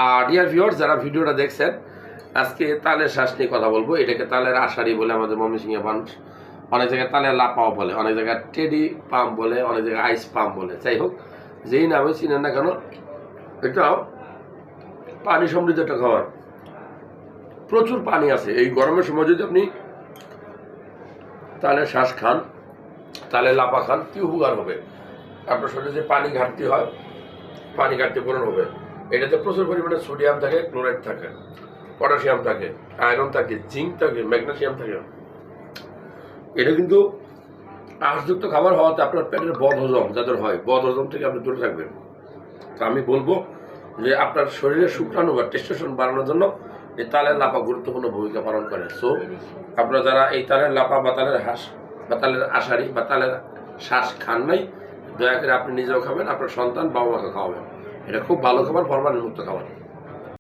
আর dear viewers, যারা ভিডিওটা দেখছেন, আজকে তালের শ্বাস নিয়ে কথা বলবো। এটাকে তালের আষাঢ়ি বলে আমাদের ময়মনসিংহে মানুষ, অনেক জায়গায় তালের লাপাও বলে, অনেক জায়গায় টেডি পাম্প বলে, অনেক জায়গায় আইস পাম্প বলে। যাই হোক, যেই নামে চিনেন না কেন, এটাও পানি সমৃদ্ধ একটা খাবার। প্রচুর পানি আছে। এই গরমের সময় যদি আপনি তালের শ্বাস খান, তালের লাপা খান, কি উপকার হবে? আপনার শরীরে যে পানি ঘাটতি হয়, পানি ঘাটতি পূরণ হবে। এটাতে প্রচুর পরিমাণে সোডিয়াম থাকে, ক্লোরাইড থাকে, পটাশিয়াম থাকে, আয়রন থাকে, জিঙ্ক থাকে, ম্যাগনেসিয়াম থাকে। এটা কিন্তু আঁশযুক্ত খাবার হওয়াতে আপনার পেটের বদহজম যাদের হয়, বদহজম থেকে আপনি দূরে থাকবেন। তো আমি বলবো যে আপনার শরীরের শুক্রাণু বা টেস্টোস্টেরন বাড়ানোর জন্য এই তালের লাপা গুরুত্বপূর্ণ ভূমিকা পালন করে। সো আপনারা যারা এই তালের লাপা বা তালের হাঁস বা তালের আষাঢ়ি বা তালের শ্বাস খান নাই, দয়া করে আপনি নিজেও খাবেন, আপনার সন্তান বাবা মাকে খাওয়াবেন। এটা খুব ভালো খাবার, ফরমালিন মুক্ত খাবার।